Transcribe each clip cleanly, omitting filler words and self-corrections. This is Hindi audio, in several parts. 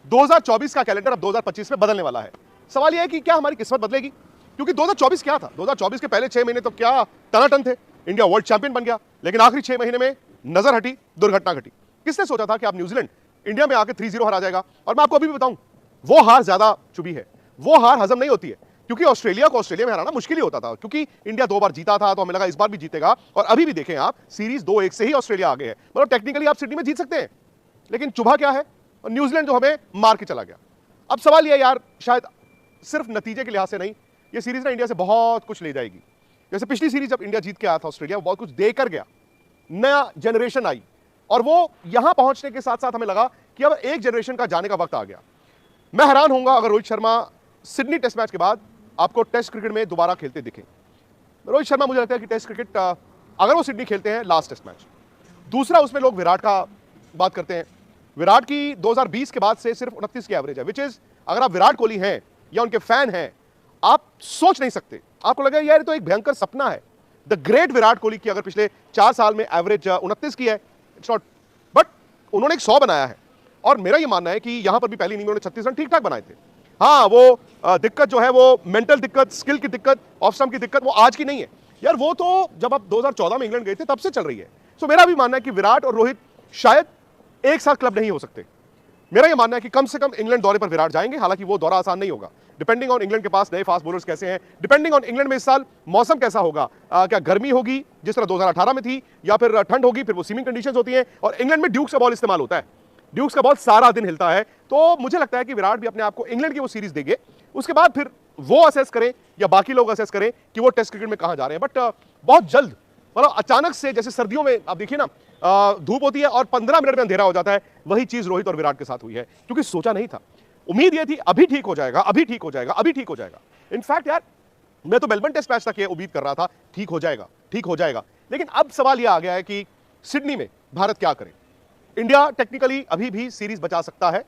2024 का कैलेंडर अब 2025 में बदलने वाला है। सवाल यह है कि क्या हमारी किस्मत बदलेगी? क्योंकि 2024 क्या था? 2024 के पहले 6 महीने तो क्या टनाटन थे। इंडिया वर्ल्ड चैंपियन बन गया, लेकिन आखिरी 6 महीने में नजर हटी, दुर्घटना घटी। किसने सोचा था कि आप न्यूजीलैंड इंडिया में आके 3-0 हरा जाएगा? और मैं आपको अभी भी बताऊं, वो हार ज्यादा चुभी है, वो हार हजम नहीं होती है। क्योंकि ऑस्ट्रेलिया को ऑस्ट्रेलिया में हराना मुश्किल ही होता था, क्योंकि इंडिया 2 बार जीता था, तो हमें लगा इस बार भी जीतेगा। और अभी भी देखें आप, सीरीज 2-1 से ही ऑस्ट्रेलिया आगे है। मतलब टेक्निकली आप सिडनी में जीत सकते हैं, लेकिन चुभा क्या है? और न्यूजीलैंड जो हमें मार के चला गया। अब सवाल यह यार, शायद सिर्फ नतीजे के लिहाज से नहीं, ये सीरीज ना इंडिया से बहुत कुछ ले जाएगी। जैसे पिछली सीरीज जब इंडिया जीत के आया था ऑस्ट्रेलिया, बहुत कुछ देकर गया, नया जनरेशन आई, और वो यहां पहुंचने के साथ साथ हमें लगा कि अब एक जनरेशन का जाने का वक्त आ गया। मैं हैरान होऊंगा अगर Rohit Sharma Sydney test match के बाद आपको टेस्ट क्रिकेट में दोबारा खेलते दिखें। रोहित शर्मा मुझे लगता है कि टेस्ट क्रिकेट अगर वो सिडनी खेलते हैं लास्ट टेस्ट मैच। दूसरा, उसमें लोग विराट का बात करते हैं। विराट की 2020 के बाद से सिर्फ 29 की एवरेज है, विच इज, अगर आप विराट कोहली हैं या उनके फैन हैं, आप सोच नहीं सकते। आपको लगे यार तो एक भयंकर सपना है। द ग्रेट विराट कोहली की अगर पिछले 4 साल में एवरेज 29 की है, इट्स नॉट, बट उन्होंने एक 100 बनाया है। और मेरा ये मानना है कि यहां पर भी पहली इनिंग में उन्होंने 36 रन ठीक ठाक बनाए थे। हाँ, वो दिक्कत जो है, वो मेंटल दिक्कत, स्किल की दिक्कत, ऑफ स्टंप की दिक्कत, वो आज की नहीं है यार। वो तो जब आप 2014 में इंग्लैंड गए थे तब से चल रही है। सो मेरा भी मानना है कि विराट और रोहित शायद एक साथ क्लब नहीं हो सकते। मेरा यह मानना है कि कम से कम इंग्लैंड दौरे पर विराट जाएंगे। हालांकि वो दौरा आसान नहीं होगा, डिपेंडिंग ऑन इंग्लैंड के पास नए फास्ट बॉलर्स कैसे हैं, डिपेंडिंग ऑन इंग्लैंड में इस साल मौसम कैसा होगा। क्या गर्मी होगी जिस तरह 2018 में थी, या फिर ठंड होगी? फिर वो सीमिंग कंडीशंस होती हैं, और इंग्लैंड में ड्यूक्स का बॉल इस्तेमाल होता है, ड्यूक्स का बॉल सारा दिन हिलता है। तो मुझे लगता है कि विराट भी अपने आप को इंग्लैंड की वो सीरीज देंगे, उसके बाद फिर वो असेस करें या बाकी लोग असेस करें कि वो टेस्ट क्रिकेट में कहां जा रहे हैं। बट बहुत जल्द, मतलब अचानक से, जैसे सर्दियों में आप देखिए ना, धूप होती है और 15 मिनट में अंधेरा हो जाता है, वही चीज रोहित और विराट के साथ हुई है। क्योंकि सोचा नहीं था, उम्मीद यह थी अभी ठीक हो जाएगा, अभी ठीक हो जाएगा, अभी ठीक हो जाएगा। इनफैक्ट यार, मैं तो मेलबर्न टेस्ट मैच तक ये उम्मीद कर रहा था, ठीक हो जाएगा, ठीक हो जाएगा। लेकिन अब सवाल यह आ गया है कि सिडनी में भारत क्या करे। इंडिया टेक्निकली अभी भी सीरीज बचा सकता है।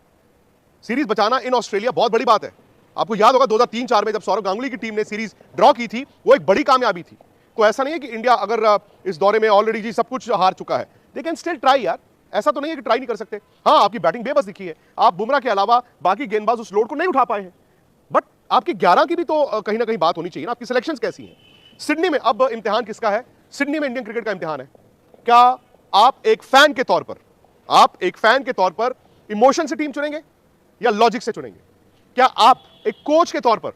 सीरीज बचाना इन ऑस्ट्रेलिया बहुत बड़ी बात है। आपको याद होगा 2003-4 में जब सौरव गांगुली की टीम ने सीरीज ड्रॉ की थी, वो एक बड़ी कामयाबी थी। तो ऐसा नहीं है कि इंडिया अगर इस दौरे में ऑलरेडी जी सब कुछ हार चुका है, दे कैन स्टिल ट्राई यार। ऐसा तो नहीं है कि ट्राई नहीं कर सकते। हाँ, आपकी बैटिंग बेबस दिखी है, आप बुमराह के अलावा बाकी गेंदबाज उस लोड को नहीं उठा पाए हैं, बट आपकी 11 की भी तो कहीं ना कहीं बात होनी चाहिए ना। आपकी सिलेक्शंस कैसी हैं? सिडनी में अब इम्तिहान किसका है? सिडनी में इंडियन क्रिकेट का इम्तिहान है। क्या आप एक फैन के तौर पर, आप एक फैन के तौर पर इमोशन से टीम चुनेंगे या लॉजिक से चुनेंगे? क्या आप एक कोच के तौर पर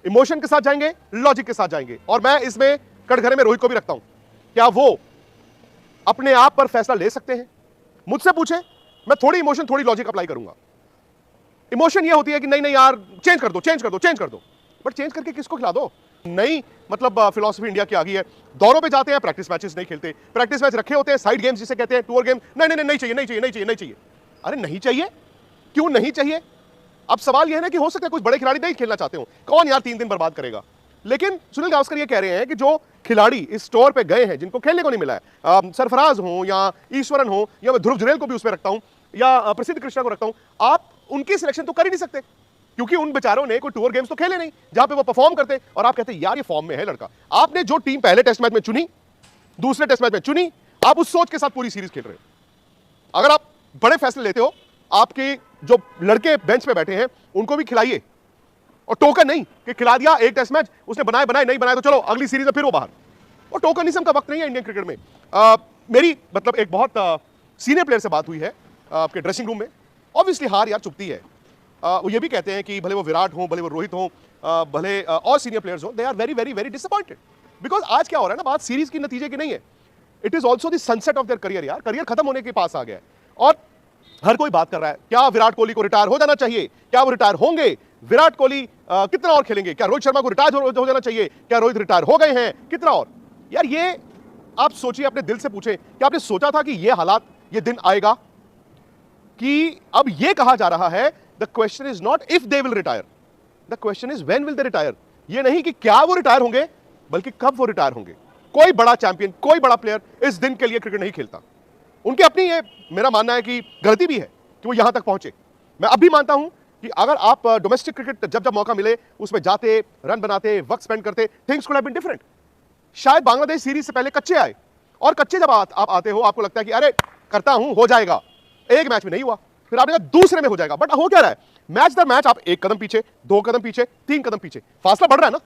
इमोशन के साथ जाएंगे, लॉजिक के साथ जाएंगे? और मैं इसमें कटघरे में रोहित को भी रखता हूं। क्या वो अपने आप पर फैसला ले सकते हैं? मुझसे पूछे, मैं थोड़ी इमोशन थोड़ी लॉजिक अप्लाई करूंगा। इमोशन ये होती है कि नहीं नहीं यार, चेंज कर दो, चेंज कर दो, चेंज कर दो, बट चेंज करके किसको खिला दो? नई मतलब फिलॉसफी इंडिया की आ गई है। दौरों पे जाते हैं, प्रैक्टिस मैचेस नहीं खेलते, प्रैक्टिस मैच रखे होते हैं, साइड गेम्स जिसे कहते हैं, टूर गेम, नहीं नहीं नहीं चाहिए, नहीं चाहिए, नहीं चाहिए, नहीं चाहिए। अरे नहीं चाहिए, क्यों नहीं चाहिए? अब सवाल यह है ना कि हो सकता है कुछ बड़े खिलाड़ी नहीं खेलना चाहते हो, कौन यार 3 दिन बर्बाद करेगा। लेकिन सुनील गावस्कर ये कह रहे हैं कि जो खिलाड़ी इस टूर पे गए हैं, जिनको खेलने को नहीं मिला है, सरफराज हो या ईश्वरन हो, या मैं ध्रुव जुरेल को भी उसमें रखता हूं, या प्रसिद्ध कृष्णा को रखता हूं, आप उनकी सिलेक्शन तो कर ही नहीं सकते, क्योंकि उन बेचारों ने कोई टूर गेम्स तो खेले नहीं जहां पे वो परफॉर्म करते। और आप कहते हैं यार ये फॉर्म में है लड़का। आपने जो टीम पहले टेस्ट मैच में चुनी, दूसरे टेस्ट मैच में चुनी, आप उस सोच के साथ पूरी सीरीज खेल रहे हो। अगर आप बड़े फैसले लेते हो, आपके जो लड़के बेंच पे बैठे हैं उनको भी खिलाइए, और टोकन नहीं कि खिला दिया एक टेस्ट मैच, उसने बनाए बनाए, नहीं बनाए तो चलो अगली सीरीज में फिर वो बाहर। और टोकनिज्म का वक्त नहीं है इंडियन क्रिकेट में। मेरी मतलब एक बहुत सीनियर प्लेयर से बात हुई है आपके ड्रेसिंग रूम में। ऑब्वियसली हार यार चुभती है। वो ये भी कहते हैं कि भले वो विराट हो, भले वो रोहित हो, भले और सीनियर प्लेयर्स हो, they are very very very disappointed. Because आज क्या हो रहा है ना, बात सीरीज की नतीजे की नहीं है, it is also the sunset of their career. यार करियर खत्म होने के पास आ गया है, और हर कोई बात कर रहा है क्या विराट कोहली को रिटायर हो जाना चाहिए, क्या वो रिटायर होंगे, विराट कोहली कितना और खेलेंगे, क्या रोहित शर्मा को रिटायर हो जाना चाहिए, क्या रोहित रिटायर हो गए हैं, कितना और। यार ये आप सोचिए, अपने दिल से पूछें, क्या आपने सोचा था कि ये हालात, ये दिन आएगा कि अब ये कहा जा रहा है the question is not if they will retire, the question is when will they retire. ये नहीं कि क्या वो रिटायर होंगे, बल्कि कब वो रिटायर होंगे। कोई बड़ा चैंपियन, कोई बड़ा प्लेयर इस दिन के लिए क्रिकेट नहीं खेलता। उनकी अपनी ये मेरा मानना है कि गलती भी है कि वो यहां तक पहुंचे। मैं अब भी मानता हूं कि अगर आप डोमेस्टिक क्रिकेट जब जब मौका मिले उसमें जाते, रन बनाते, वक्त स्पेंड करते, things could have been different. शायद बांग्लादेश सीरीज से पहले कच्चे आए, और कच्चे जब आप आते हो आपको लगता है कि अरे करता हूं, हो जाएगा। एक मैच में नहीं हुआ, फिर आपने कहा दूसरे में हो जाएगा, बट हो क्या रहा है, मैच दर मैच आप 1 कदम पीछे, 2 कदम पीछे, 3 कदम पीछे, फासला बढ़ रहा है ना,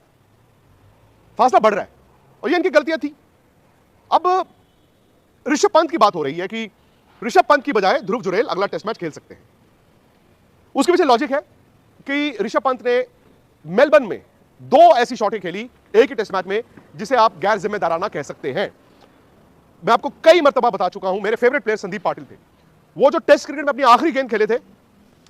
फासला बढ़ रहा है, और ये इनकी गलतियां थी। अब ऋषभ पंत की बात हो रही है कि ऋषभ पंत की बजाय ध्रुव जुरैल अगला टेस्ट मैच खेल सकते हैं। उसके पीछे लॉजिक है कि ऋषभ पंत ने मेलबर्न में 2 ऐसी शॉटें खेली एक ही टेस्ट मैच में जिसे आप गैर जिम्मेदाराना कह सकते हैं। मैं आपको कई मर्तबा बता चुका हूं, मेरे फेवरेट प्लेयर संदीप पाटिल थे। वो जो टेस्ट क्रिकेट में अपनी आखिरी गेंद खेले थे,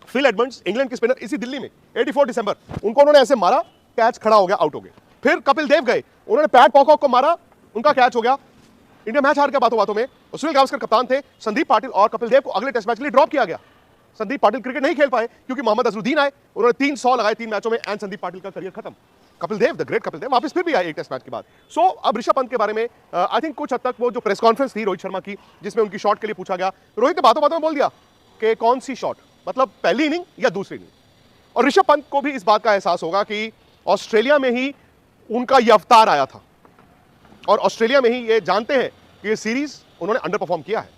फिल एडमंड्स इंग्लैंड के स्पिनर, इसी दिल्ली में 84 दिसंबर, उनको उन्होंने ऐसे मारा, कैच खड़ा हो गया, आउट हो गए। फिर कपिल देव गए, उन्होंने पैट पॉकॉक को मारा, उनका कैच हो गया, इंडिया मैच हार गया बातों बातों में। सुनील गावस्कर कप्तान थे, संदीप पाटिल और कपिल देव को अगले टेस्ट मैच के लिए ड्रॉप किया गया। संदीप पाटिल क्रिकेट नहीं खेल पाए क्योंकि मोहम्मद अजरुद्दीन आए, उन्होंने 300 लगाए 3 मैचों में, एंड संदीप पाटिल का करियर खत्म। कपिल देव, द ग्रेट कपिल देव, वापस फिर भी आए एक टेस्ट मैच के बाद। सो अब ऋषभ पंत के बारे में आई थिंक कुछ हद तक वो जो प्रेस कॉन्फ्रेंस थी रोहित शर्मा की, जिसमें उनकी शॉट के लिए पूछा गया, रोहित ने बातों बातों में बोल दिया कि कौन सी शॉट, मतलब पहली इनिंग या दूसरी इनिंग। और ऋषभ पंत को भी इस बात का एहसास होगा कि ऑस्ट्रेलिया में ही उनका यह अवतार आया था, और ऑस्ट्रेलिया में ही ये जानते हैं कि ये सीरीज उन्होंने अंडर परफॉर्म किया है।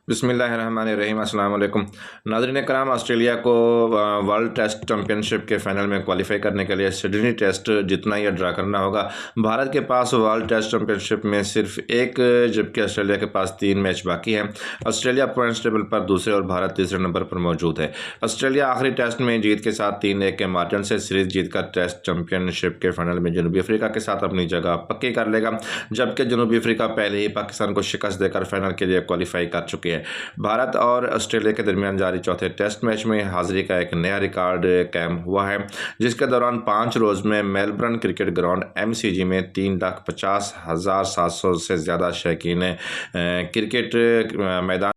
बिस्मिल्लाहिर्रहमानिर्रहीम, अस्सलाम वालेकुम। नाज़रीन कराम, ऑस्ट्रेलिया को वर्ल्ड टेस्ट चैंपियनशिप के फाइनल में क्वालिफाई करने के लिए सिडनी टेस्ट जितना या ड्रा करना होगा। भारत के पास वर्ल्ड टेस्ट चैंपियनशिप में सिर्फ एक, जबकि ऑस्ट्रेलिया के पास 3 मैच बाकी हैं। ऑस्ट्रेलिया पॉइंट्स टेबल पर दूसरे और भारत तीसरे नंबर पर मौजूद है। ऑस्ट्रेलिया आखिरी टेस्ट में जीत के साथ 3-1 के मार्जिन से सीरीज जीतकर टेस्ट चैंपियनशिप के फाइनल में जनूबी अफ्रीका के साथ अपनी जगह पक्की कर लेगा, जबकि जनूबी अफ्रीका पहले ही पाकिस्तान को शिकस्त देकर फाइनल के लिए क्वालिफाई कर चुकी है। भारत और ऑस्ट्रेलिया के दरमियान जारी चौथे टेस्ट मैच में हाजिरी का एक नया रिकॉर्ड कायम हुआ है, जिसके दौरान 5 रोज में मेलबर्न क्रिकेट ग्राउंड MCG में 3,50,700 से ज़्यादा शौकीन क्रिकेट मैदान